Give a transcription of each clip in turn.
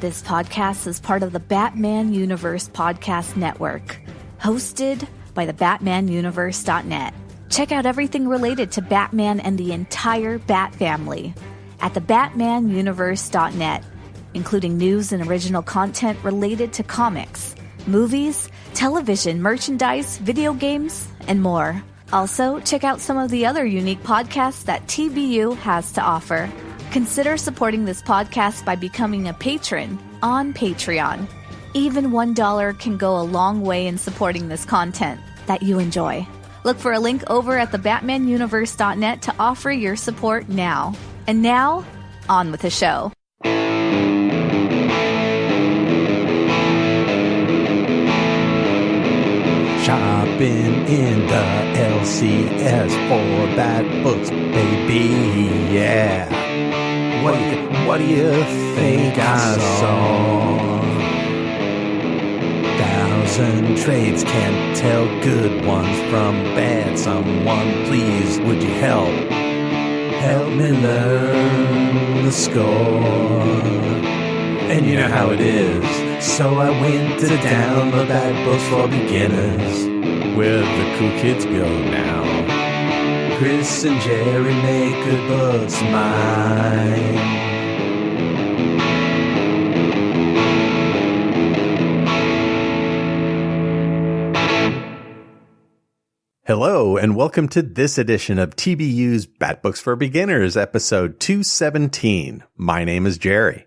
This podcast is part of the Batman Universe Podcast Network, hosted by the BatmanUniverse.net. Check out everything related to Batman and the entire Bat family at the BatmanUniverse.net, including news and original content related to comics, movies, television, merchandise, video games, and more. Also, check out some of the other unique podcasts that TBU has to offer. Consider supporting this podcast by becoming a patron on Patreon. Even $1 can go a long way in supporting this content that you enjoy. Look for a link over at the BatmanUniverse.net to offer your support now. And now, on with the show. Shopping in the LCS for bad books, baby, yeah. What do you think I saw? 1,000 trades can't tell good ones from bad. Someone, please, would you help? Help me learn the score. And you know how it is. So I went to download bad books for beginners, where the cool kids go now. Chris and Gerry make good books mine. Hello, and welcome to this edition of TBU's Bat Books for Beginners, episode 217. My name is Gerry.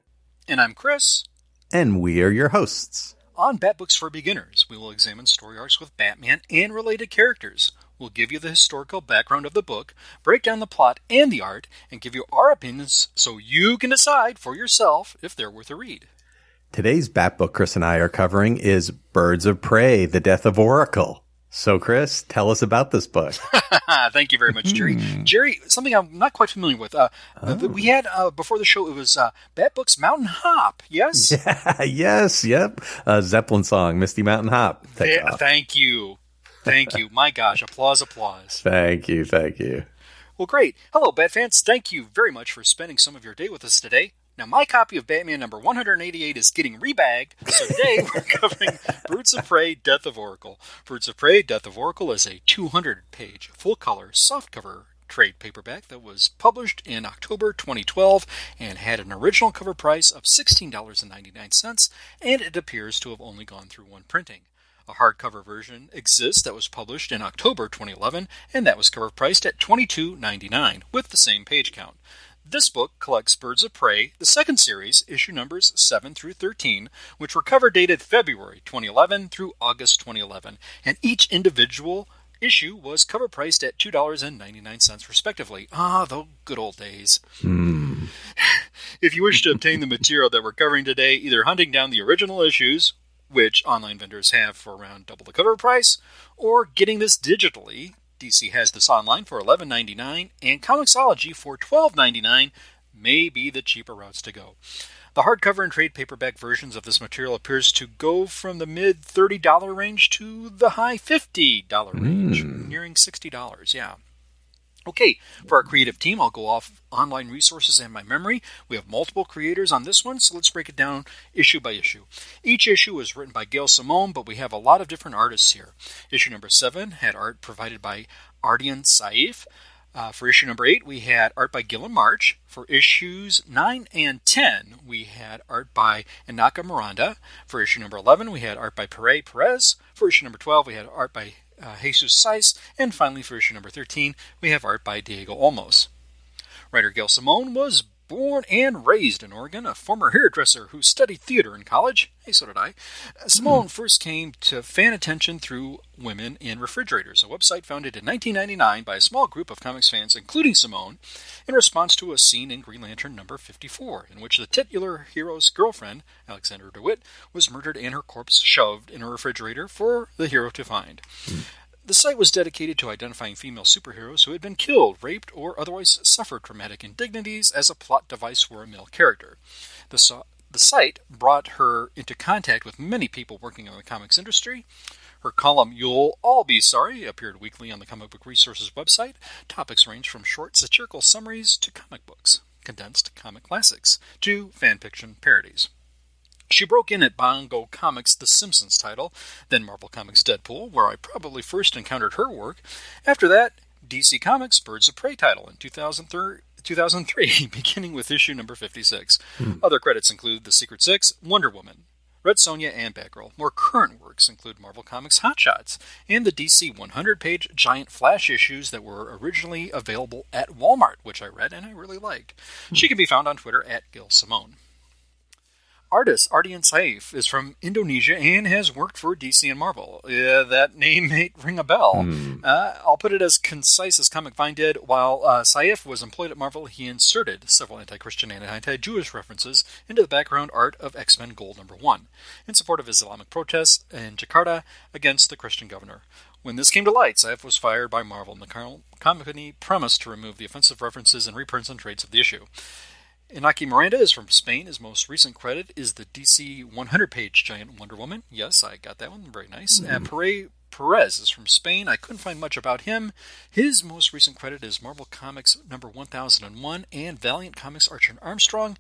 And I'm Chris. And we are your hosts. On Bat Books for Beginners, we will examine story arcs with Batman and related characters. We'll give you the historical background of the book, break down the plot and the art, and give you our opinions so you can decide for yourself if they're worth a read. Today's Bat book Chris and I are covering is Birds of Prey, The Death of Oracle. So, Chris, tell us about this book. Thank you very much, Gerry. Gerry, something I'm not quite familiar with. We had, before the show, it was Bat Books Mountain Hop, yes? Yeah, yes, yep. Zeppelin song, Misty Mountain Hop. Thank you. Thank you. My gosh, applause. Thank you. Well, great. Hello, Bat fans. Thank you very much for spending some of your day with us today. Now, my copy of Batman number 188 is getting rebagged, so today we're covering Birds of Prey, Death of Oracle. Birds of Prey, Death of Oracle is a 200-page, full-color, softcover trade paperback that was published in October 2012 and had an original cover price of $16.99, and it appears to have only gone through one printing. A hardcover version exists that was published in October 2011, and that was cover priced at $22.99 with the same page count. This book collects Birds of Prey, the second series, issue numbers 7 through 13, which were cover dated February 2011 through August 2011, and each individual issue was cover priced at $2.99 respectively. Ah, the good old days. If you wish to obtain the material that we're covering today, either hunting down the original issues, which online vendors have for around double the cover price, or getting this digitally, DC has this online for $11.99, and Comixology for $12.99 may be the cheaper routes to go. The hardcover and trade paperback versions of this material appears to go from the mid $30 range to the high $50 range, nearing $60, yeah. Okay, for our creative team, I'll go off online resources and my memory. We have multiple creators on this one, so let's break it down issue by issue. Each issue was written by Gail Simone, but we have a lot of different artists here. Issue number 7 had art provided by Ardian Saif. For issue number 8, we had art by Gillen March. For issues 9 and 10, we had art by Inaka Miranda. For issue number 11, we had art by Pere Perez. For issue number 12, we had art by Jesus Saiz, and finally for issue number 13, we have art by Diego Olmos. Writer Gail Simone was born and raised in Oregon, a former hairdresser who studied theater in college. Hey, so did I. Simone first came to fan attention through Women in Refrigerators, a website founded in 1999 by a small group of comics fans, including Simone, in response to a scene in Green Lantern number 54, in which the titular hero's girlfriend, Alexandra DeWitt, was murdered and her corpse shoved in a refrigerator for the hero to find. The site was dedicated to identifying female superheroes who had been killed, raped, or otherwise suffered traumatic indignities as a plot device for a male character. The site brought her into contact with many people working in the comics industry. Her column, You'll All Be Sorry, appeared weekly on the Comic Book Resources website. Topics range from short satirical summaries to comic books, condensed comic classics, to fan fiction parodies. She broke in at Bongo Comics' The Simpsons title, then Marvel Comics' Deadpool, where I probably first encountered her work. After that, DC Comics' Birds of Prey title in 2003, beginning with issue number 56. Other credits include The Secret Six, Wonder Woman, Red Sonja, and Batgirl. More current works include Marvel Comics' Hot Shots and the DC 100-page giant Flash issues that were originally available at Walmart, which I read and I really liked. She can be found on Twitter at Gil Simone. Artist Ardian Saif is from Indonesia and has worked for DC and Marvel. That name may ring a bell. I'll put it as concise as Comic Vine did. While Saif was employed at Marvel, he inserted several anti-Christian and anti-Jewish references into the background art of X-Men Gold #1 in support of Islamic protests in Jakarta against the Christian governor. When this came to light, Saif was fired by Marvel, and the company promised to remove the offensive references and reprints and trades of the issue. Inaki Miranda is from Spain. His most recent credit is the DC 100-page giant Wonder Woman. Yes, I got that one. Very nice. Perez is from Spain. I couldn't find much about him. His most recent credit is Marvel Comics number 1001 and Valiant Comics Archer Armstrong.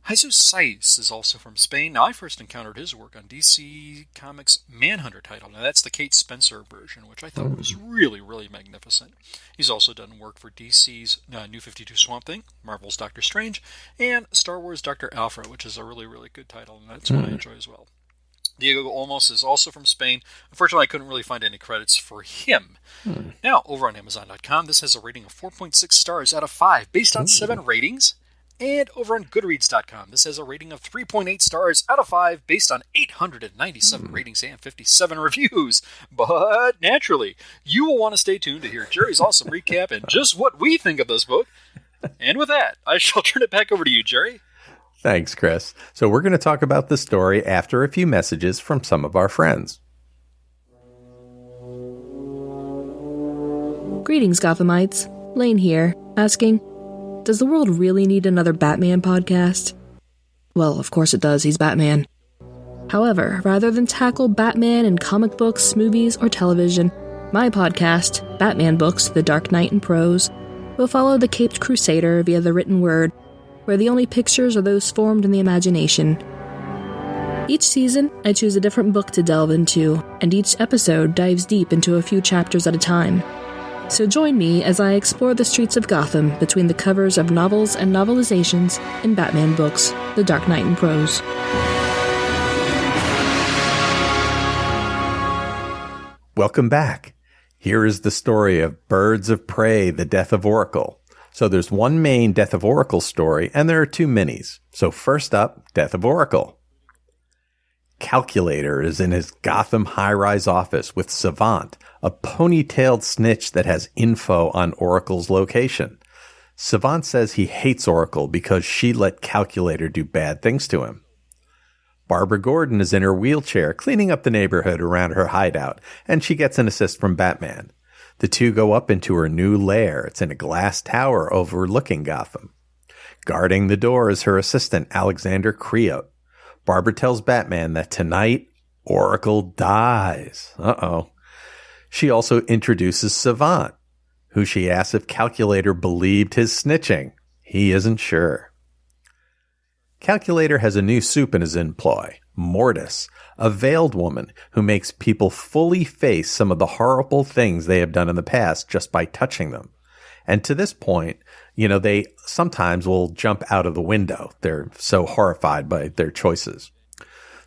Jesus Saiz is also from Spain. Now, I first encountered his work on DC Comics Manhunter title. Now, that's the Kate Spencer version, which I thought was really, really magnificent. He's also done work for DC's New 52 Swamp Thing, Marvel's Doctor Strange, and Star Wars Dr. Alpha, which is a really, really good title, and that's one I enjoy as well. Diego Olmos is also from Spain. Unfortunately, I couldn't really find any credits for him. Now, over on Amazon.com, this has a rating of 4.6 stars out of 5, based on 7 ratings. And over on Goodreads.com, this has a rating of 3.8 stars out of 5, based on 897 ratings and 57 reviews. But naturally, you will want to stay tuned to hear Gerry's awesome recap and just what we think of this book. And with that, I shall turn it back over to you, Gerry. Thanks, Chris. So we're going to talk about the story after a few messages from some of our friends. Greetings, Gothamites. Lane here, asking, does the world really need another Batman podcast? Well, of course it does, he's Batman. However, rather than tackle Batman in comic books, movies, or television, my podcast, Batman Books, The Dark Knight in Prose, will follow the Caped Crusader via the written word, where the only pictures are those formed in the imagination. Each season, I choose a different book to delve into, and each episode dives deep into a few chapters at a time. So join me as I explore the streets of Gotham between the covers of novels and novelizations in Batman Books, The Dark Knight in Prose. Welcome back. Here is the story of Birds of Prey, The Death of Oracle. So there's one main Death of Oracle story, and there are 2 minis. So first up, Death of Oracle. Calculator is in his Gotham high-rise office with Savant, a ponytailed snitch that has info on Oracle's location. Savant says he hates Oracle because she let Calculator do bad things to him. Barbara Gordon is in her wheelchair cleaning up the neighborhood around her hideout, and she gets an assist from Batman. The two go up into her new lair. It's in a glass tower overlooking Gotham. Guarding the door is her assistant, Alexander Creote. Barbara tells Batman that tonight, Oracle dies. Uh-oh. She also introduces Savant, who she asks if Calculator believed his snitching. He isn't sure. Calculator has a new soup in his employ, Mortis, a veiled woman who makes people fully face some of the horrible things they have done in the past just by touching them. And to this point, they sometimes will jump out of the window. They're so horrified by their choices.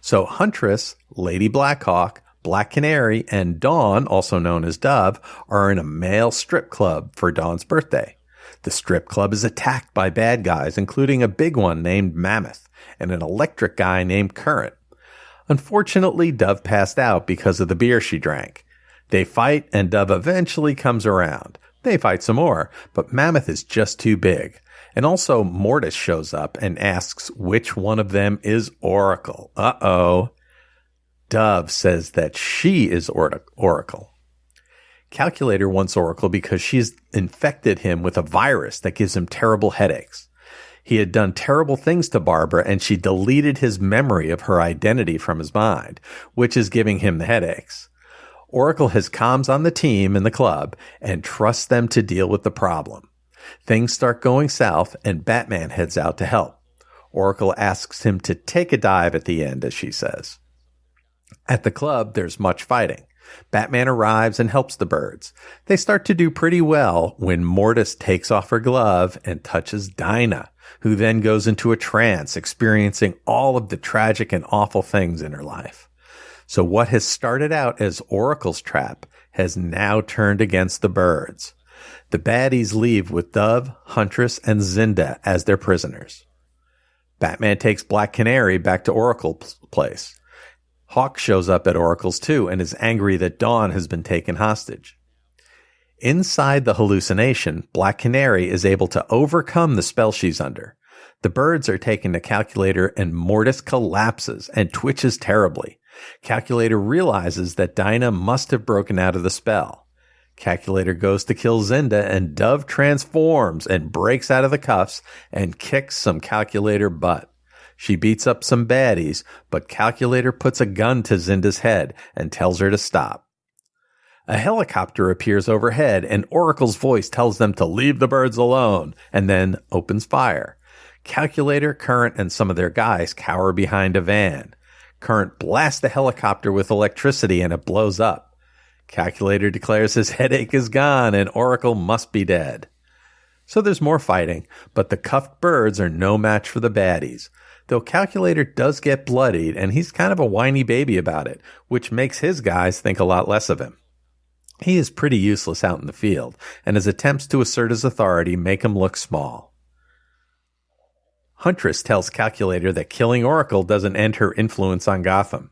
So Huntress, Lady Blackhawk, Black Canary, and Dawn, also known as Dove, are in a male strip club for Dawn's birthday. The strip club is attacked by bad guys, including a big one named Mammoth and an electric guy named Current. Unfortunately, Dove passed out because of the beer she drank. They fight, and Dove eventually comes around. They fight some more, but Mammoth is just too big. And also Mortis shows up and asks which one of them is Oracle. Uh-oh. Dove says that she is Oracle. Calculator wants Oracle because she's infected him with a virus that gives him terrible headaches. He had done terrible things to Barbara, and she deleted his memory of her identity from his mind, which is giving him the headaches. Oracle has comms on the team in the club and trusts them to deal with the problem. Things start going south, and Batman heads out to help. Oracle asks him to take a dive at the end, as she says. At the club, there's much fighting. Batman arrives and helps the birds. They start to do pretty well when Mortis takes off her glove and touches Dinah, who then goes into a trance, experiencing all of the tragic and awful things in her life. So what has started out as Oracle's trap has now turned against the birds. The baddies leave with Dove, Huntress, and Zinda as their prisoners. Batman takes Black Canary back to Oracle's place. Hawk shows up at Oracle's too and is angry that Dawn has been taken hostage. Inside the hallucination, Black Canary is able to overcome the spell she's under. The birds are taken to Calculator and Mortis collapses and twitches terribly. Calculator realizes that Dinah must have broken out of the spell. Calculator goes to kill Zinda and Dove transforms and breaks out of the cuffs and kicks some Calculator butt. She beats up some baddies, but Calculator puts a gun to Zinda's head and tells her to stop. A helicopter appears overhead and Oracle's voice tells them to leave the birds alone and then opens fire. Calculator, Current, and some of their guys cower behind a van. Current blasts the helicopter with electricity and it blows up. Calculator declares his headache is gone and Oracle must be dead. So there's more fighting, but the cuffed birds are no match for the baddies. Though Calculator does get bloodied, and he's kind of a whiny baby about it, which makes his guys think a lot less of him. He is pretty useless out in the field, and his attempts to assert his authority make him look small. Huntress tells Calculator that killing Oracle doesn't end her influence on Gotham.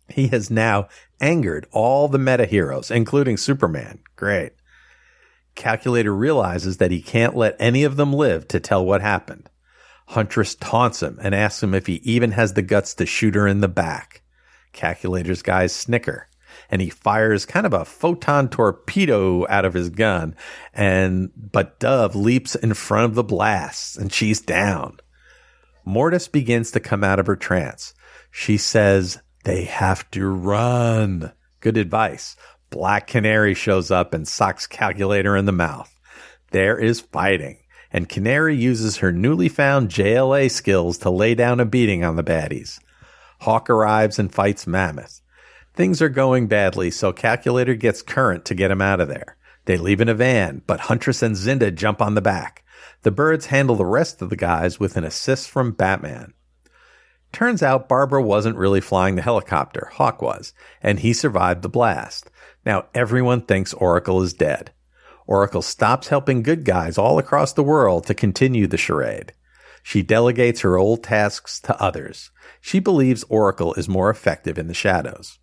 He has now angered all the meta-heroes, including Superman. Great. Calculator realizes that he can't let any of them live to tell what happened. Huntress taunts him and asks him if he even has the guts to shoot her in the back. Calculator's guys snicker, and he fires kind of a photon torpedo out of his gun, but Dove leaps in front of the blasts, and she's down. Mortis begins to come out of her trance. She says, "They have to run." Good advice. Black Canary shows up and socks Calculator in the mouth. There is fighting. And Canary uses her newly found JLA skills to lay down a beating on the baddies. Hawk arrives and fights Mammoth. Things are going badly, so Calculator gets Current to get him out of there. They leave in a van, but Huntress and Zinda jump on the back. The birds handle the rest of the guys with an assist from Batman. Turns out Barbara wasn't really flying the helicopter, Hawk was, and he survived the blast. Now everyone thinks Oracle is dead. Oracle stops helping good guys all across the world to continue the charade. She delegates her old tasks to others. She believes Oracle is more effective in the shadows.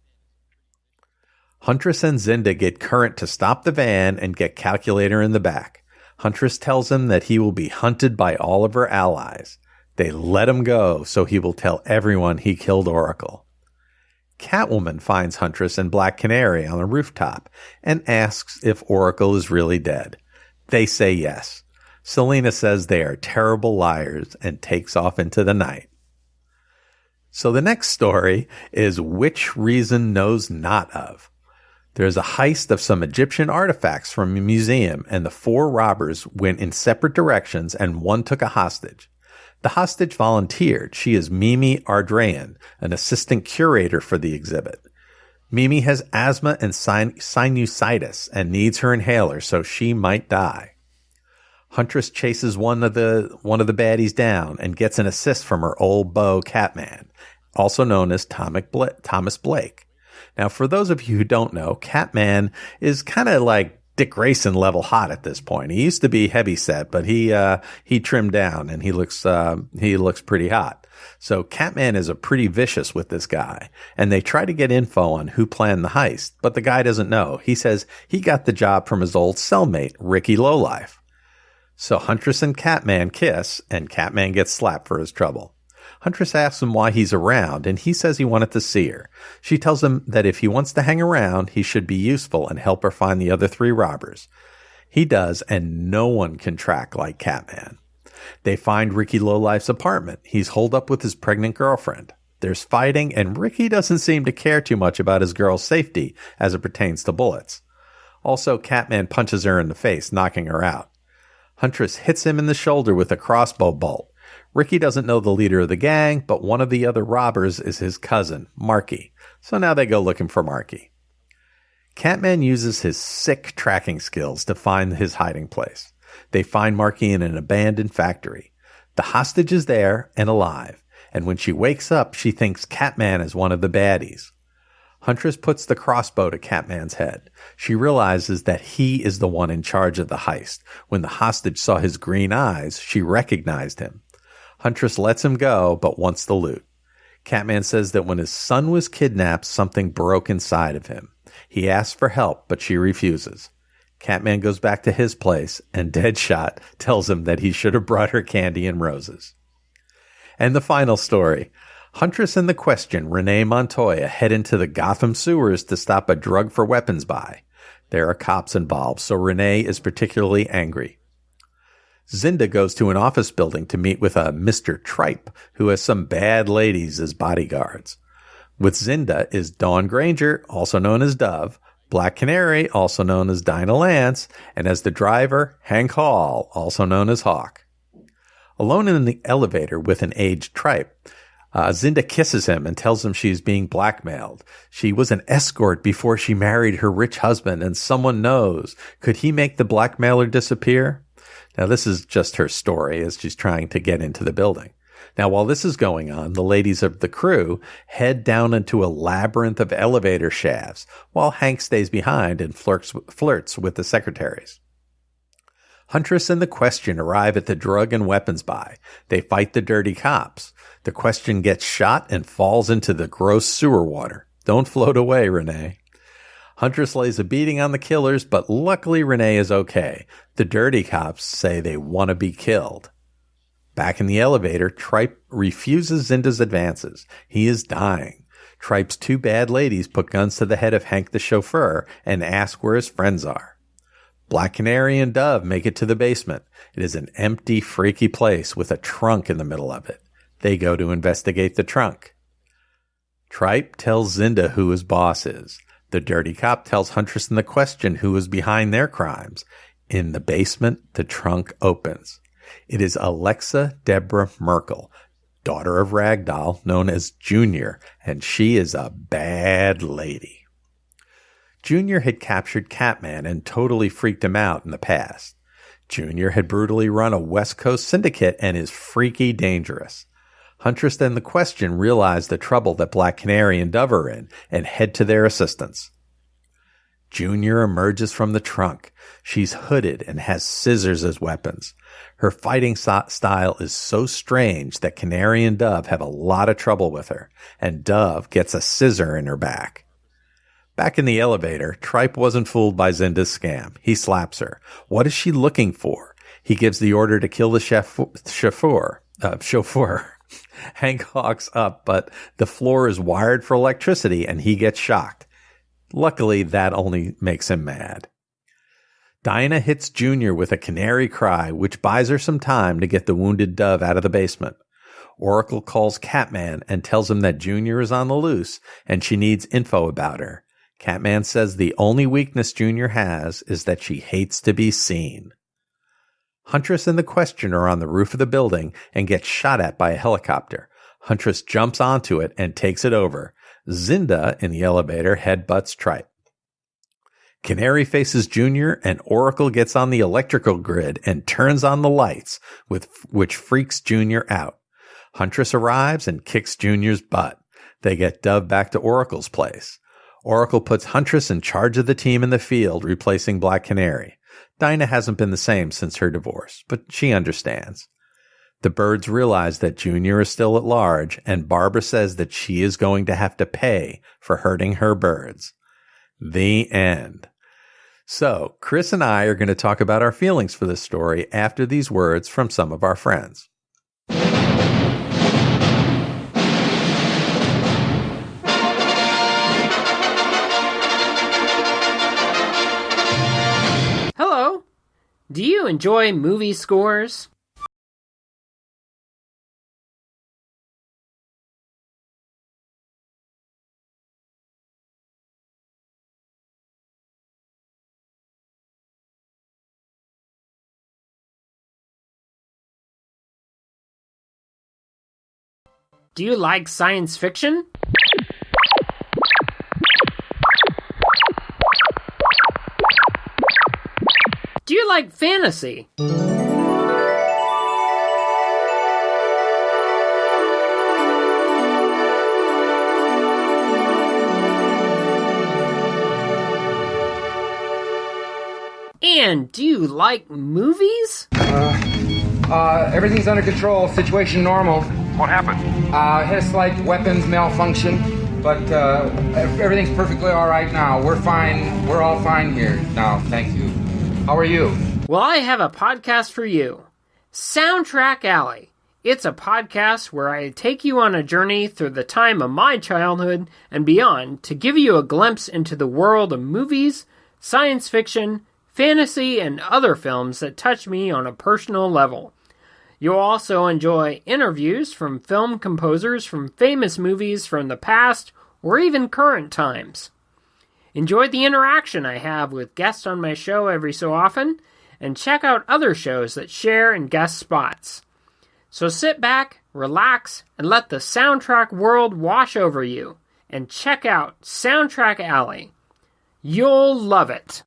Huntress and Zinda get Current to stop the van and get Calculator in the back. Huntress tells him that he will be hunted by all of her allies. They let him go, so he will tell everyone he killed Oracle. Catwoman finds Huntress and Black Canary on a rooftop and asks if Oracle is really dead. They say yes. Selina says they are terrible liars and takes off into the night. So the next story is Which Reason Knows Not Of. There's a heist of some Egyptian artifacts from a museum, and the 4 robbers went in separate directions and one took a hostage. The hostage volunteered. She is Mimi Ardrayan, an assistant curator for the exhibit. Mimi has asthma and sinusitis and needs her inhaler, so she might die. Huntress chases one of the baddies down and gets an assist from her old beau Catman, also known as Thomas Blake. Now, for those of you who don't know, Catman is kind of like Dick Grayson level hot at this point. He used to be heavy set, but he trimmed down and he looks pretty hot. So Catman is a pretty vicious with this guy, and they try to get info on who planned the heist, but the guy doesn't know. He says he got the job from his old cellmate, Ricky Lowlife. So Huntress and Catman kiss, and Catman gets slapped for his trouble. Huntress asks him why he's around, and he says he wanted to see her. She tells him that if he wants to hang around, he should be useful and help her find the other 3 robbers. He does, and no one can track like Catman. They find Ricky Lowlife's apartment. He's holed up with his pregnant girlfriend. There's fighting, and Ricky doesn't seem to care too much about his girl's safety as it pertains to bullets. Also, Catman punches her in the face, knocking her out. Huntress hits him in the shoulder with a crossbow bolt. Ricky doesn't know the leader of the gang, but one of the other robbers is his cousin, Marky. So now they go looking for Marky. Catman uses his sick tracking skills to find his hiding place. They find Marky in an abandoned factory. The hostage is there and alive, and when she wakes up, she thinks Catman is one of the baddies. Huntress puts the crossbow to Catman's head. She realizes that he is the one in charge of the heist. When the hostage saw his green eyes, she recognized him. Huntress lets him go, but wants the loot. Catman says that when his son was kidnapped, something broke inside of him. He asks for help, but she refuses. Catman goes back to his place, and Deadshot tells him that he should have brought her candy and roses. And the final story. Huntress and the Question, Renee Montoya, head into the Gotham sewers to stop a drug for weapons buy. There are cops involved, so Renee is particularly angry. Zinda goes to an office building to meet with a Mr. Tripe, who has some bad ladies as bodyguards. With Zinda is Dawn Granger, also known as Dove, Black Canary, also known as Dinah Lance, and as the driver, Hank Hall, also known as Hawk. Alone in the elevator with an aged Tripe, Zinda kisses him and tells him she's being blackmailed. She was an escort before she married her rich husband, and someone knows. Could he make the blackmailer disappear? Now, this is just her story as she's trying to get into the building. Now, while this is going on, the ladies of the crew head down into a labyrinth of elevator shafts, while Hank stays behind and flirts with the secretaries. Huntress and the Question arrive at the drug and weapons buy. They fight the dirty cops. The Question gets shot and falls into the gross sewer water. Don't float away, Renee. Huntress lays a beating on the killers, but luckily Renee is okay. The dirty cops say they want to be killed. Back in the elevator, Tripe refuses Zinda's advances. He is dying. Tripe's two bad ladies put guns to the head of Hank the chauffeur and ask where his friends are. Black Canary and Dove make it to the basement. It is an empty, freaky place with a trunk in the middle of it. They go to investigate the trunk. Tripe tells Zinda who his boss is. The dirty cop tells Huntress and the Question who is behind their crimes. In the basement, the trunk opens. It is Alexa Deborah Merkel, daughter of Ragdoll, known as Junior, and she is a bad lady. Junior had captured Catman and totally freaked him out in the past. Junior had brutally run a West Coast syndicate and is freaky dangerous. Huntress and the Question realize the trouble that Black Canary and Dove are in and head to their assistance. Junior emerges from the trunk. She's hooded and has scissors as weapons. Her fighting style is so strange that Canary and Dove have a lot of trouble with her, and Dove gets a scissor in her back. Back in the elevator, Tripe wasn't fooled by Zinda's scam. He slaps her. What is she looking for? He gives the order to kill the chauffeur. Hank hawks up, but the floor is wired for electricity and he gets shocked. Luckily, that only makes him mad. Dinah hits Junior with a canary cry, which buys her some time to get the wounded Dove out of the basement. Oracle calls Catman and tells him that Junior is on the loose and she needs info about her. Catman says the only weakness Junior has is that she hates to be seen. Huntress and the Question are on the roof of the building and get shot at by a helicopter. Huntress jumps onto it and takes it over. Zinda, in the elevator, headbutts Tripe. Canary faces Junior, and Oracle gets on the electrical grid and turns on the lights, which freaks Junior out. Huntress arrives and kicks Junior's butt. They get Dove back to Oracle's place. Oracle puts Huntress in charge of the team in the field, replacing Black Canary. Dinah hasn't been the same since her divorce, but she understands. The birds realize that Junior is still at large, and Barbara says that she is going to have to pay for hurting her birds. The end. So, Chris and I are going to talk about our feelings for this story after these words from some of our friends. Hello. Do you enjoy movie scores? Do you like science fiction? Do you like fantasy? And do you like movies? Everything's under control. Situation normal. What happened? Had a slight weapons malfunction, but everything's perfectly all right now. We're fine. We're all fine here now. Thank you. How are you? Well, I have a podcast for you. Soundtrack Alley. It's a podcast where I take you on a journey through the time of my childhood and beyond to give you a glimpse into the world of movies, science fiction, fantasy, and other films that touch me on a personal level. You'll also enjoy interviews from film composers from famous movies from the past or even current times. Enjoy the interaction I have with guests on my show every so often, and check out other shows that share and guest spots. So sit back, relax, and let the soundtrack world wash over you, and check out Soundtrack Alley. You'll love it.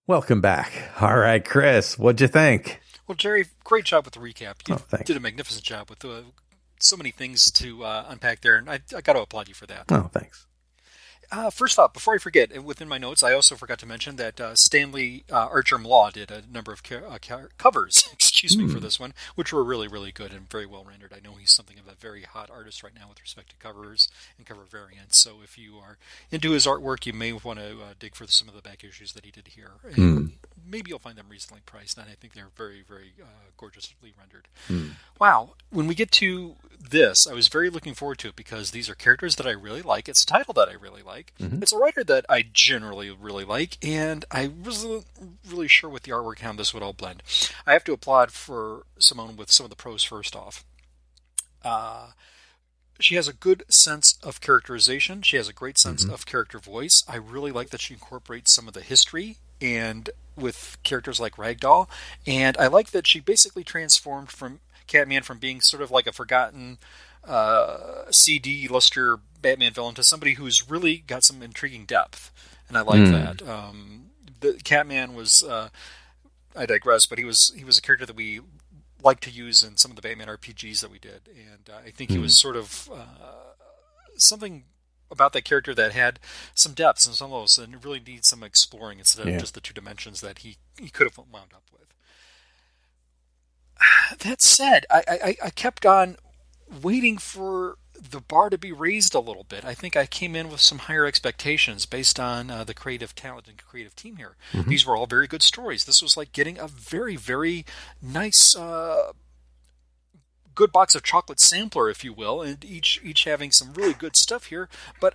Welcome back. All right, Chris, what'd you think? Well, Gerry, great job with the recap. You thanks. did a magnificent job with so many things to unpack there, and I got to applaud you for that. Oh, thanks. First off, before I forget, within my notes, I also forgot to mention that Stanley Archer-Mlaw did a number of covers, for this one, which were really, really good and very well rendered. I know he's something of a very hot artist right now with respect to covers and cover variants. So if you are into his artwork, you may want to dig for some of the back issues that he did here. And maybe you'll find them reasonably priced, and I think they're very, very gorgeously rendered. Wow. When we get to this, I was very looking forward to it because these are characters that I really like. It's a title that I really like. It's a writer that I generally really like, and I wasn't really sure with the artwork how this would all blend. I have to applaud for Simone with some of the prose first off. She has a good sense of characterization. She has a great sense of character voice. I really like that she incorporates some of the history and with characters like Ragdoll, and I like that she basically transformed from Catman from being sort of like a forgotten CD lister Batman villain to somebody who's really got some intriguing depth, and I like that. The Catman was, I digress, but he was a character that we like to use in some of the Batman RPGs that we did, and I think he was sort of something about that character that had some depths and some of those, and it really needs some exploring instead of just the two dimensions that he could have wound up with. That said, I kept on waiting for the bar to be raised a little bit. I think I came in with some higher expectations based on the creative talent and creative team here. These were all very good stories. This was like getting a very, very nice, good box of chocolate sampler, if you will, and each having some really good stuff here. But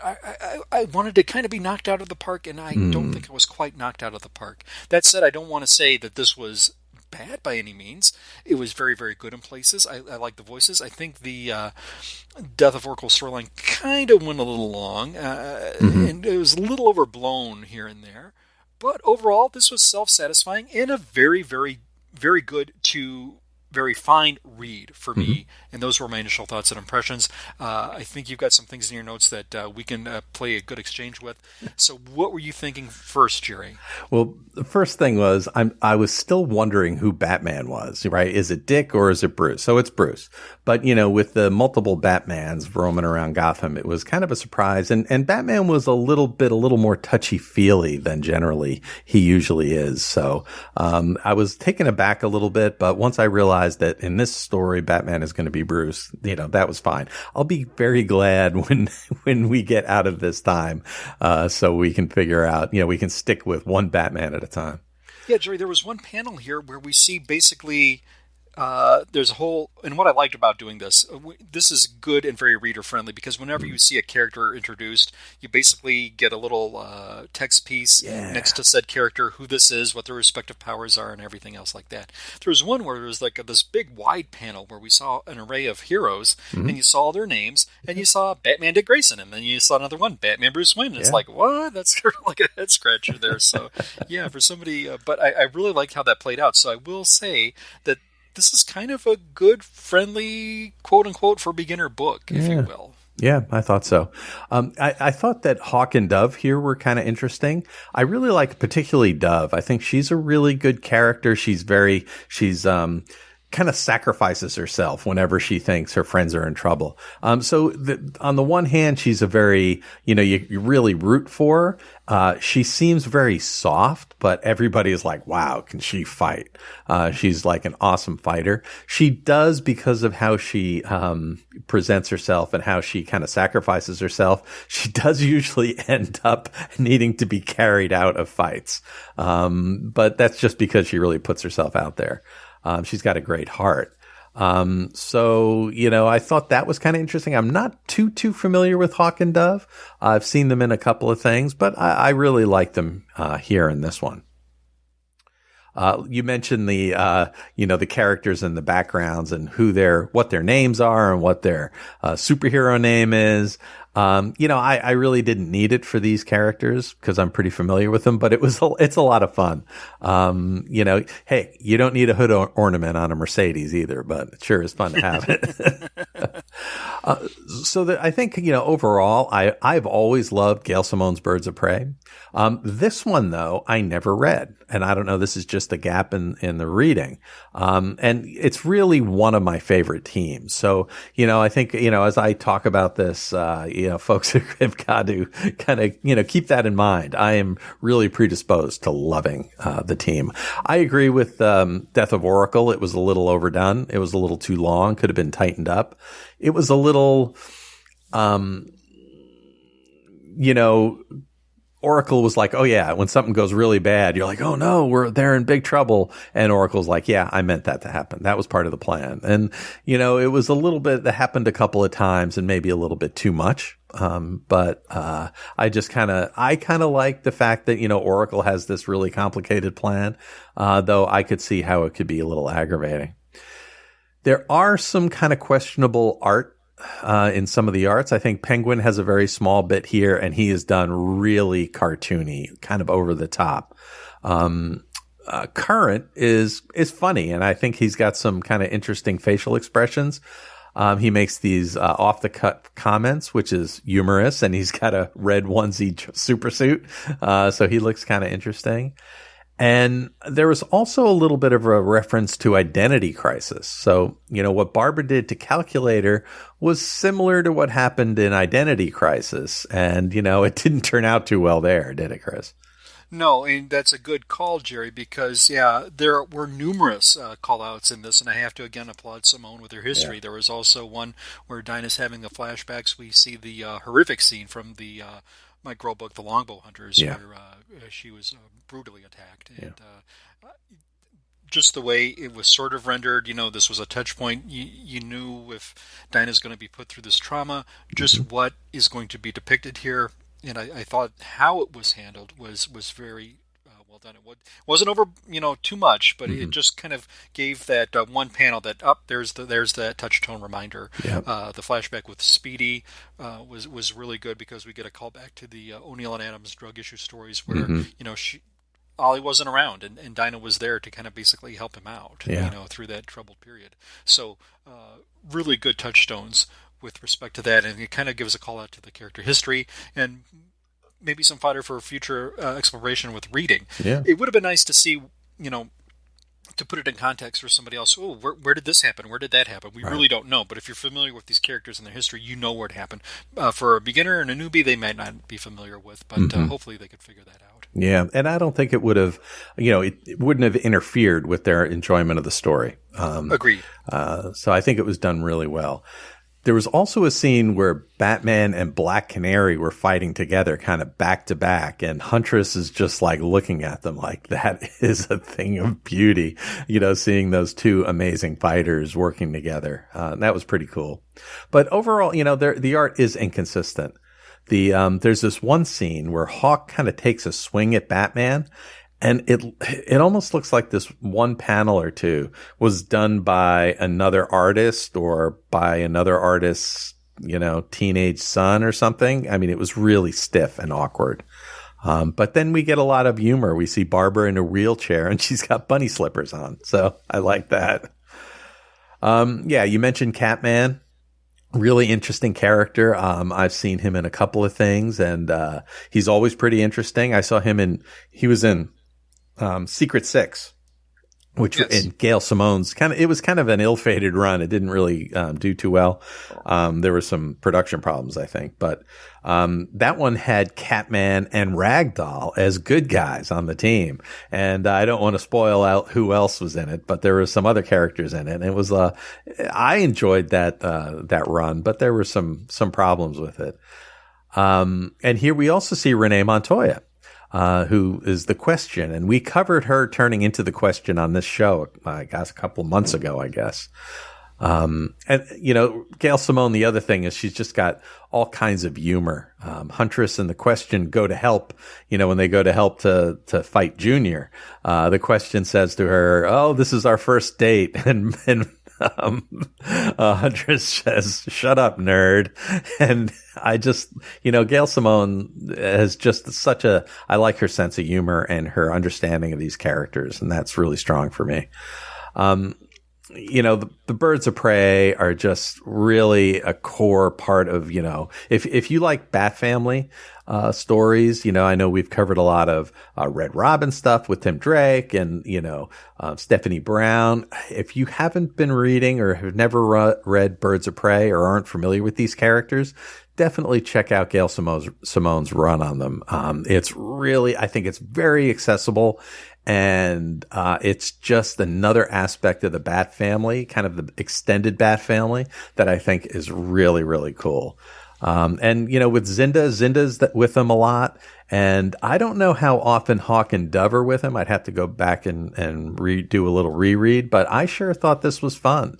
I wanted to kind of be knocked out of the park, and I don't think I was quite knocked out of the park. That said, I don't want to say that this was bad by any means. It was very, very good in places. I like the voices. I think the Death of Oracle storyline kind of went a little long, and it was a little overblown here and there. But overall, this was self-satisfying and a very, very, very good to very fine read for me. And those were my initial thoughts and impressions. I think you've got some things in your notes that we can play a good exchange with. So what were you thinking first, Gerry? Well, the first thing was I was still wondering who Batman was, right? Is it Dick or is it Bruce? So it's Bruce. But, you know, with the multiple Batmans roaming around Gotham, it was kind of a surprise. And Batman was a little more touchy-feely than generally he usually is. So I was taken aback a little bit, but once I realized that in this story, Batman is going to be Bruce, you know, that was fine. I'll be very glad when we get out of this time, so we can figure out, you know, we can stick with one Batman at a time. Yeah, Gerry, there was one panel here where we see basically there's a whole, and what I liked about doing this, this is good and very reader friendly because whenever you see a character introduced, you basically get a little text piece next to said character, who this is, what their respective powers are, and everything else like that. There was one where there was like this big wide panel where we saw an array of heroes, and you saw their names, and you saw Batman Dick Grayson, and then you saw another one, Batman Bruce Wayne. It's like, what? That's sort of like a head scratcher there. So yeah, for somebody, but I really liked how that played out. So I will say that this is kind of a good, friendly, quote-unquote, for beginner book, if you will. Yeah, I thought so. I thought that Hawk and Dove here were kind of interesting. I really like particularly Dove. I think she's a really good character. She's kind of sacrifices herself whenever she thinks her friends are in trouble. So on the one hand, she's a very, you really root for her. She seems very soft, but everybody is like, wow, can she fight? She's like an awesome fighter. She does, because of how she presents herself and how she kind of sacrifices herself, she does usually end up needing to be carried out of fights. But that's just because she really puts herself out there. She's got a great heart. So, I thought that was kind of interesting. I'm not too familiar with Hawk and Dove. I've seen them in a couple of things, but I really like them here in this one. You mentioned the characters and the backgrounds and what their names are and what their superhero name is. I really didn't need it for these characters because I'm pretty familiar with them, but it's a lot of fun. Hey, you don't need a hood ornament on a Mercedes either, but it sure is fun to have it. I think, overall, I've always loved Gail Simone's Birds of Prey. This one, though, I never read, and I don't know, this is just a gap in the reading. And it's really one of my favorite teams. So, I think, as I talk about this, folks have got to kind of, keep that in mind. I am really predisposed to loving the team. I agree with Death of Oracle. It was a little overdone. It was a little too long. Could have been tightened up. It was a little, Oracle was like, oh yeah, when something goes really bad, you're like, oh no, they're in big trouble. And Oracle's like, yeah, I meant that to happen. That was part of the plan. And, it was a little bit that happened a couple of times and maybe a little bit too much. But I kind of like the fact that, Oracle has this really complicated plan, though I could see how it could be a little aggravating. There are some kind of questionable art in some of the arts. I think Penguin has a very small bit here, and he is done really cartoony, kind of over the top. Current is funny, and I think he's got some kind of interesting facial expressions. He makes these off the cut comments, which is humorous, and he's got a red onesie super suit, so he looks kind of interesting. And there was also a little bit of a reference to Identity Crisis. So, what Barbara did to Calculator was similar to what happened in Identity Crisis. And, it didn't turn out too well there, did it, Chris? No, and that's a good call, Jerry, because, there were numerous call-outs in this, and I have to, again, applaud Simone with her history. Yeah. There was also one where Dinah's having the flashbacks. We see the horrific scene from the Mike Grohl book, The Longbow Hunters, where she was brutally attacked. And just the way it was sort of rendered, this was a touch point. You knew if Dinah's going to be put through this trauma, just what is going to be depicted here. And I thought how it was handled was very well done. It wasn't over, too much, but it just kind of gave that one panel that there's that touch tone reminder. Yep. The flashback with Speedy was really good because we get a call back to the O'Neill and Adams drug issue stories where Ollie wasn't around and Dinah was there to kind of basically help him out, through that troubled period. So really good touchstones with respect to that, and it kind of gives a call out to the character history and maybe some fodder for future exploration with reading. Yeah. It would have been nice to see, to put it in context for somebody else. Oh, where did this happen? Where did that happen? We really don't know. But if you're familiar with these characters and their history, you know where it happened. For a beginner and a newbie, they might not be familiar with, but hopefully they could figure that out. Yeah, and I don't think it would have, it wouldn't have interfered with their enjoyment of the story. Agreed. So I think it was done really well. There was also a scene where Batman and Black Canary were fighting together kind of back to back, and Huntress is just like looking at them like that is a thing of beauty, seeing those two amazing fighters working together. That was pretty cool. But overall, the art is inconsistent. There's this one scene where Hawk kind of takes a swing at Batman, and it almost looks like this one panel or two was done by another artist or by another artist's, teenage son or something. I mean, it was really stiff and awkward. But then we get a lot of humor. We see Barbara in a wheelchair and she's got bunny slippers on. So I like that. Yeah, you mentioned Catman. Really interesting character. I've seen him in a couple of things, and he's always pretty interesting. I saw him he was in Secret Six, which in Gail Simone's it was kind of an ill-fated run. It didn't really do too well. There were some production problems, I think, but that one had Catman and Ragdoll as good guys on the team. And I don't want to spoil out who else was in it, but there were some other characters in it. And it was I enjoyed that run, but there were some problems with it. And here we also see Renee Montoya, who is the Question. And we covered her turning into the Question on this show, I guess, a couple of months ago, I guess. And, Gail Simone, the other thing is she's just got all kinds of humor. Huntress and the Question go to help, when they go to help to fight Junior. The Question says to her, "Oh, this is our first date." And Huntress says, "Shut up, nerd." And I just, Gail Simone has just I like her sense of humor and her understanding of these characters, and that's really strong for me. The Birds of Prey are just really a core part of, if you like Bat Family stories, I know we've covered a lot of Red Robin stuff with Tim Drake and, Stephanie Brown. If you haven't been reading or have never read Birds of Prey or aren't familiar with these characters, definitely check out Gail Simone's run on them. I think it's very accessible. And it's just another aspect of the Bat family, kind of the extended Bat family, that I think is really, really cool. And, with Zinda's with him a lot. And I don't know how often Hawk and Dove are with him. I'd have to go back and do a little reread, but I sure thought this was fun.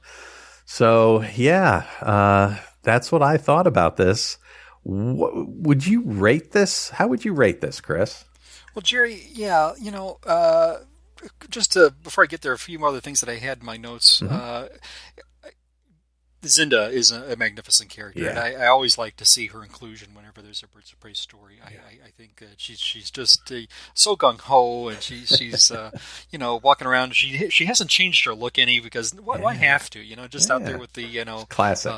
So, yeah, that's what I thought about this. Would you rate this? How would you rate this, Chris? Well, Gerry, yeah, before I get there, a few more other things that I had in my notes. Mm-hmm. Zinda is a magnificent character, yeah. And I always like to see her inclusion whenever there's a Birds of Prey story. Yeah. I think she's just so gung ho, and she's walking around. She hasn't changed her look any because why have to? Out there with the classic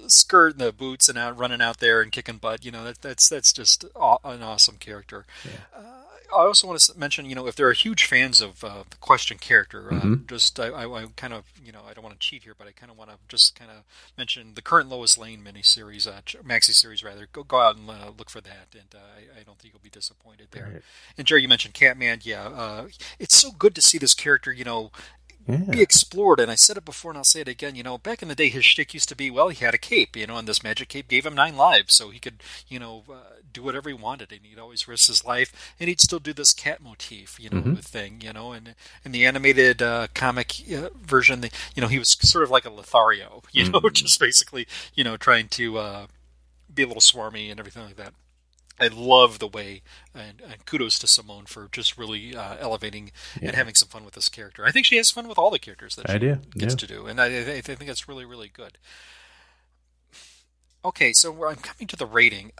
skirt and the boots and running out there and kicking butt. That's just an awesome character. Yeah. I also want to mention, if there are huge fans of the Question character, mm-hmm. I kind of, I don't want to cheat here, but I kind of want to just kind of mention the current Lois Lane miniseries, maxi series rather. Go out and look for that, and I don't think you'll be disappointed there. Right. And Gerry, you mentioned Catman. Yeah, it's so good to see this character, be explored. And I said it before and I'll say it again, back in the day his shtick used to be, well, he had a cape, and this magic cape gave him 9 lives, so he could, do whatever he wanted, and he'd always risk his life, and he'd still do this cat motif, mm-hmm. thing, and in the animated comic version, he was sort of like a Lothario, mm-hmm. just basically, trying to be a little swarmy and everything like that. I love the way, and kudos to Simone for just really elevating and having some fun with this character. I think she has fun with all the characters that she gets to do, and I think that's really, really good. Okay, so I'm coming to the rating.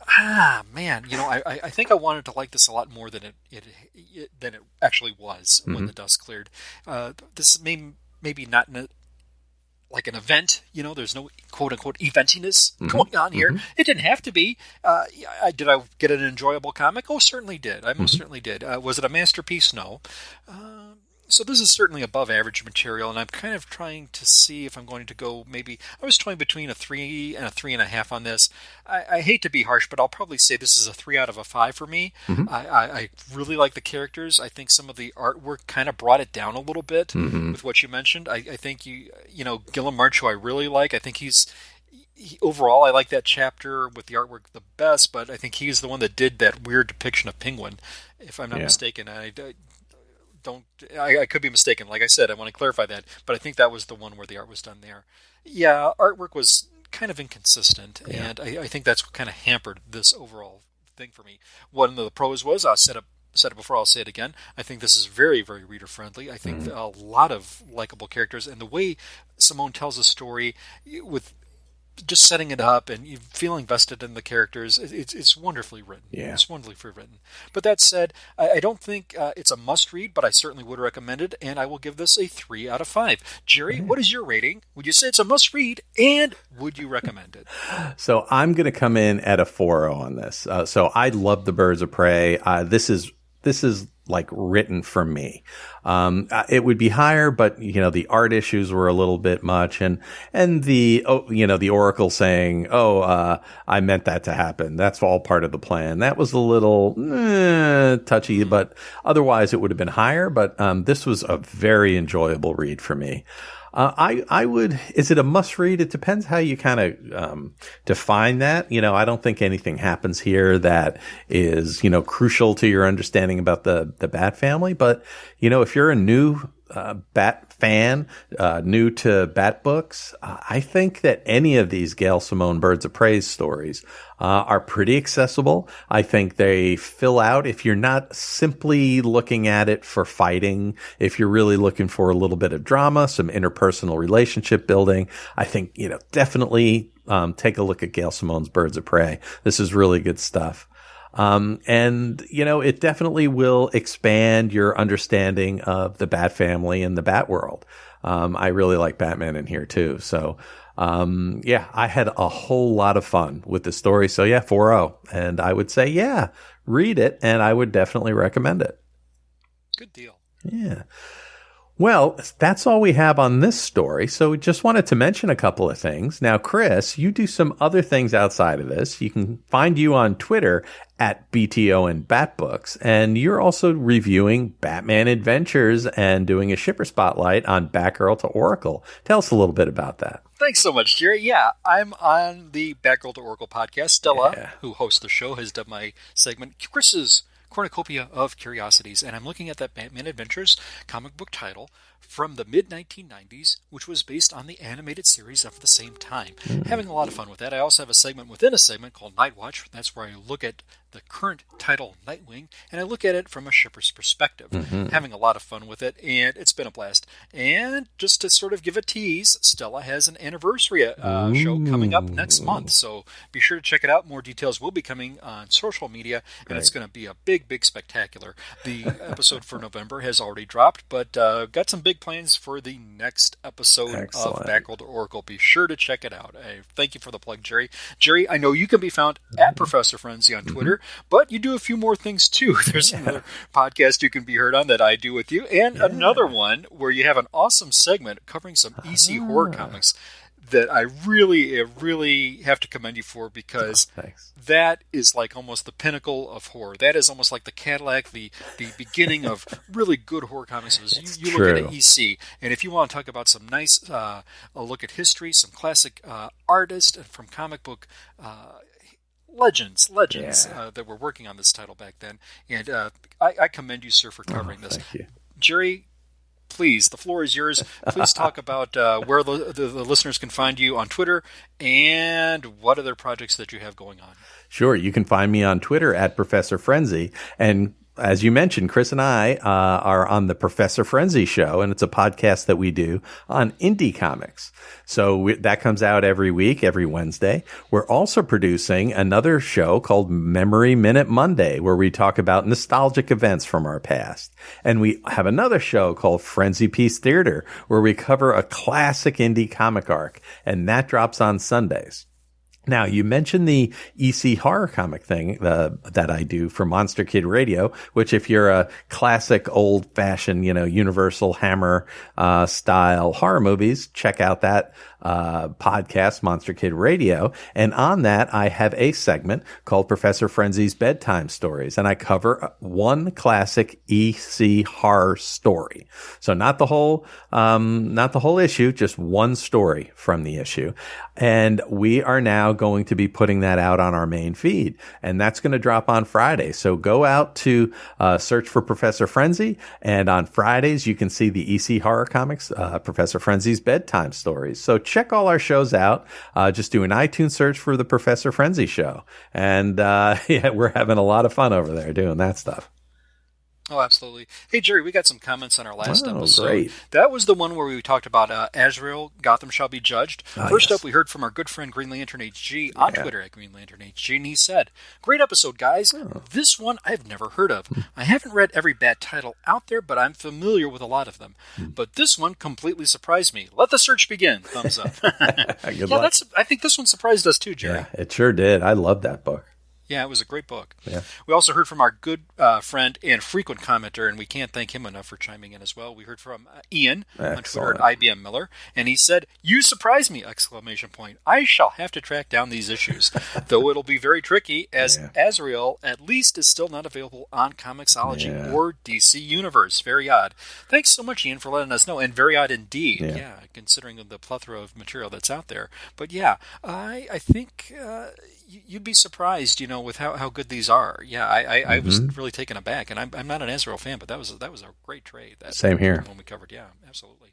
Man, I think I wanted to like this a lot more than it actually was mm-hmm. when the dust cleared. This maybe not like an event, there's no quote-unquote eventiness mm-hmm. going on here. Mm-hmm. It didn't have to be. Did I get an enjoyable comic? Oh, certainly did. I most mm-hmm. certainly did. Was it a masterpiece? No. So this is certainly above average material, and I'm kind of trying to see if I'm going to go maybe... I was toying between a 3 and a 3.5 on this. I hate to be harsh, but I'll probably say this is a 3 out of a 5 for me. Mm-hmm. I really like the characters. I think some of the artwork kind of brought it down a little bit mm-hmm. with what you mentioned. I think Gilliam March, who I really like, I think he's overall, I like that chapter with the artwork the best, but I think he's the one that did that weird depiction of Penguin, if I'm not mistaken. I could be mistaken. Like I said, I want to clarify that, but I think that was the one where the art was done there. Yeah, artwork was kind of inconsistent, and I think that's what kind of hampered this overall thing for me. One of the pros was, I said it before, I'll say it again, I think this is very, very reader-friendly. I think a lot of likable characters, and the way Simone tells a story with just setting it up and you feel invested in the characters, it's wonderfully written. Yeah. It's wonderfully written. But that said, I don't think it's a must-read, but I certainly would recommend it, and I will give this a 3 out of 5. Jerry, what is your rating? Would you say it's a must-read, and would you recommend it? So I'm going to come in at a 4.0 on this. So I love the Birds of Prey. This is like written for me. It would be higher, but the art issues were a little bit much, and the the Oracle saying, I meant that to happen. That's all part of the plan. That was a little touchy, but otherwise it would have been higher. But this was a very enjoyable read for me. I would, is it a must read? It depends how you kind of, define that. I don't think anything happens here that is, crucial to your understanding about the Bat family. But, if you're a new, Bat fan, new to Bat books, I think that any of these Gail Simone Birds of Prey stories, are pretty accessible. I think they fill out, if you're not simply looking at it for fighting, if you're really looking for a little bit of drama, some interpersonal relationship building, I think, definitely, take a look at Gail Simone's Birds of Prey. This is really good stuff. It definitely will expand your understanding of the Bat family and the Bat world. I really like Batman in here too. So, I had a whole lot of fun with the story. So 4.0. And I would say, read it, and I would definitely recommend it. Good deal. Yeah. Well, that's all we have on this story. So we just wanted to mention a couple of things. Now, Chris, you do some other things outside of this. You can find you on Twitter at BTO and Batbooks. And you're also reviewing Batman Adventures and doing a shipper spotlight on Batgirl to Oracle. Tell us a little bit about that. Thanks so much, Jerry. Yeah, I'm on the Batgirl to Oracle podcast. Stella, who hosts the show, has done my segment, Chris's Cornucopia of Curiosities, and I'm looking at that Batman Adventures comic book title from the mid-1990s, which was based on the animated series of the same time. Having a lot of fun with that. I also have a segment within a segment called Night Watch. That's where I look at the current title, Nightwing, and I look at it from a shipper's perspective. Having a lot of fun with it, and it's been a blast. And just to sort of give a tease, Stella has an anniversary show coming up next month, so be sure to check it out. More details will be coming on social media, and it's going to be a big, big spectacular. The episode for November has already dropped, but got some big plans for the next episode of Batgirl to Oracle. Be sure to check it out. Thank you for the plug, Jerry. Jerry, I know you can be found at Professor Frenzy on Twitter, but you do a few more things too. There's another podcast you can be heard on that I do with you, and another one where you have an awesome segment covering some EC horror comics that I really have to commend you for, because that is like almost the pinnacle of horror. That is almost like the Cadillac, the beginning of really good horror comics. You look at EC, and if you want to talk about some nice a look at history, some classic artists from comic book legends that were working on this title back then, and I commend you, sir, for covering this. Thank you. Jerry, please, the floor is yours. Please talk about where the listeners can find you on Twitter and what other projects that you have going on. Sure. You can find me on Twitter at Professor Frenzy. And as you mentioned, Chris and I are on the Professor Frenzy Show, and it's a podcast that we do on indie comics. So that comes out every week, every Wednesday. We're also producing another show called Memory Minute Monday, where we talk about nostalgic events from our past. And we have another show called Frenzy Piece Theater, where we cover a classic indie comic arc, and that drops on Sundays. Now, you mentioned the EC horror comic thing that I do for Monster Kid Radio, which if you're a classic old-fashioned, Universal Hammer style horror movies, check out that podcast, Monster Kid Radio. And on that, I have a segment called Professor Frenzy's Bedtime Stories, and I cover one classic EC horror story. So not the whole issue, just one story from the issue. And we are now going to be putting that out on our main feed, and that's going to drop on Friday. So go out to search for Professor Frenzy, and on Fridays you can see the EC horror comics, Professor Frenzy's Bedtime Stories. So check all our shows out. Just do an iTunes search for the Professor Frenzy Show, and yeah, we're having a lot of fun over there doing that stuff. Oh, absolutely. Hey, Gerry, we got some comments on our last episode. Great. That was the one where we talked about Azrael, Gotham Shall Be Judged. First up, we heard from our good friend Green Lantern HG on Twitter at Green Lantern HG, and he said, "Great episode, guys. This one I've never heard of. I haven't read every Bat title out there, but I'm familiar with a lot of them. But this one completely surprised me. Let the search begin." Thumbs up. Good luck. I think this one surprised us too, Gerry. Yeah, it sure did. I love that book. Yeah, it was a great book. Yeah. We also heard from our good friend and frequent commenter, and we can't thank him enough for chiming in as well. We heard from Ian on Twitter at IBM Miller, and he said, "You surprise me!" ! I shall have to track down these issues, though it'll be very tricky, as Azrael at least is still not available on Comixology or DC Universe. Very odd. Thanks so much, Ian, for letting us know, and very odd indeed. Yeah, considering the plethora of material that's out there. But yeah, I think you'd be surprised, with how good these are. Yeah, I was really taken aback, and I'm not an Azrael fan, but that was a great trade. Same here. When we covered, yeah, absolutely.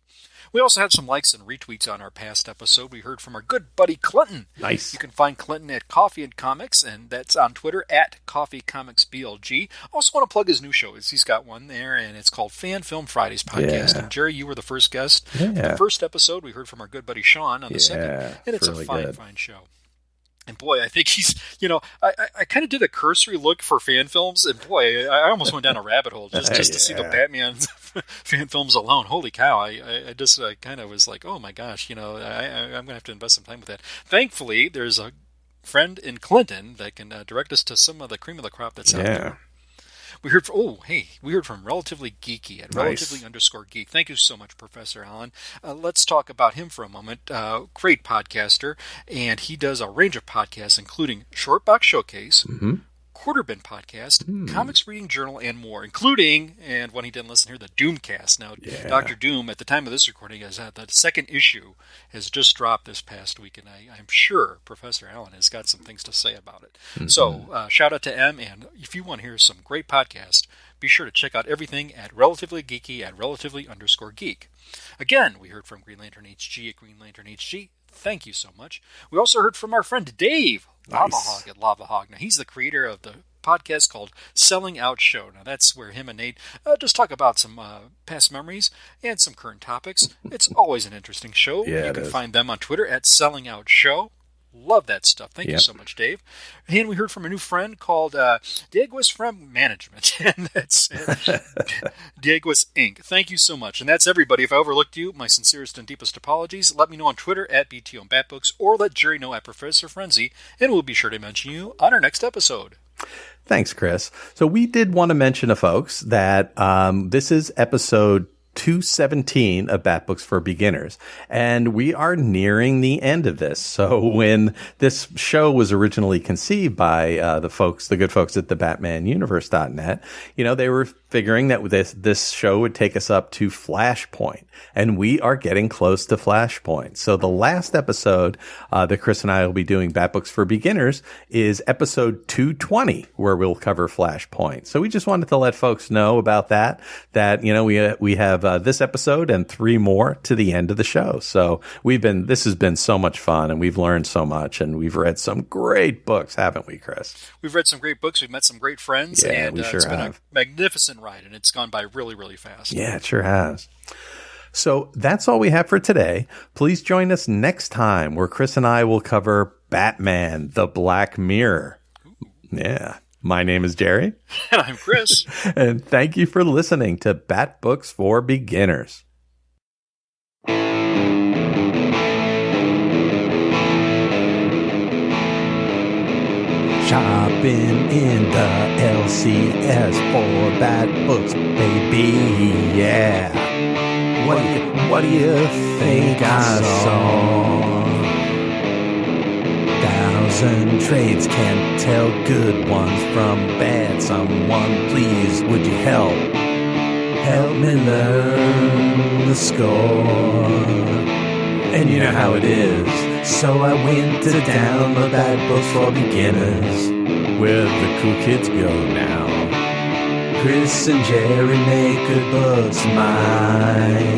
We also had some likes and retweets on our past episode. We heard from our good buddy Clinton. Nice. You can find Clinton at Coffee and Comics, and that's on Twitter at Coffee Comics BLG. Also want to plug his new show. He's got one there, and it's called Fan Film Fridays Podcast. And Gerry, you were the first guest. For the first episode, we heard from our good buddy Sean on the second, and it's really a fine show. And boy, I think he's, I kind of did a cursory look for fan films, and boy, I almost went down a rabbit hole just to see the Batman fan films alone. Holy cow, I just kind of was like, oh my gosh, I'm going to have to invest some time with that. Thankfully, there's a friend in Clinton that can direct us to some of the cream of the crop that's out there. We heard from Relatively Geeky at Relatively_Geek. Thank you so much, Professor Allen. Let's talk about him for a moment. Great podcaster, and he does a range of podcasts, including Short Box Showcase, Quarter Bin Podcast, Comics Reading Journal, and more, including, and when he didn't listen here, the Doomcast. Now, Dr. Doom, at the time of this recording, is the second issue has just dropped this past week, and I'm sure Professor Allen has got some things to say about it. So, shout out to M, and if you want to hear some great podcasts, be sure to check out everything at Relatively Geeky at Relatively_Geek. Again, we heard from Green Lantern HG at Green Lantern HG. Thank you so much. We also heard from our friend Dave Lava Hog at Lava Hog. Now, he's the creator of the podcast called Selling Out Show. Now, that's where him and Nate just talk about some past memories and some current topics. It's always an interesting show. You can find them on Twitter at Selling Out Show. Love that stuff. Thank you so much, Dave. And we heard from a new friend called Diego's from Management, and that's Diego's Inc. Thank you so much. And that's everybody. If I overlooked you, my sincerest and deepest apologies. Let me know on Twitter at BTO and Batbooks, or let Gerry know at Professor Frenzy, and we'll be sure to mention you on our next episode. Thanks, Chris. So we did want to mention to folks that this is episode 217 of Bat Books for Beginners, and we are nearing the end of this. So when this show was originally conceived by the good folks at the BatmanUniverse.net, they were figuring that this show would take us up to Flashpoint, and we are getting close to Flashpoint. So the last episode that Chris and I will be doing Bat Books for Beginners is episode 220, where we'll cover Flashpoint. So we just wanted to let folks know about that we have this episode and 3 more to the end of the show. So this has been so much fun, and we've learned so much, and we've read some great books, haven't we, Chris? We've read some great books. We've met some great friends, and we sure it's been have. a magnificent ride, and it's gone by really, really fast. Yeah, it sure has. So that's all we have for today. Please join us next time, where Chris and I will cover Batman: The Black Mirror. Ooh. Yeah. My name is Gerry. And I'm Chris. And thank you for listening to Bat Books for Beginners. shopping in the LCS for bad books, baby, yeah. What do you think I saw? 1,000 trades can't tell good ones from bad. Someone please, would you help me learn the score? And you know how it is, so I went to download bad books for beginners, where the cool kids go now. Chris and Gerry make good books mine.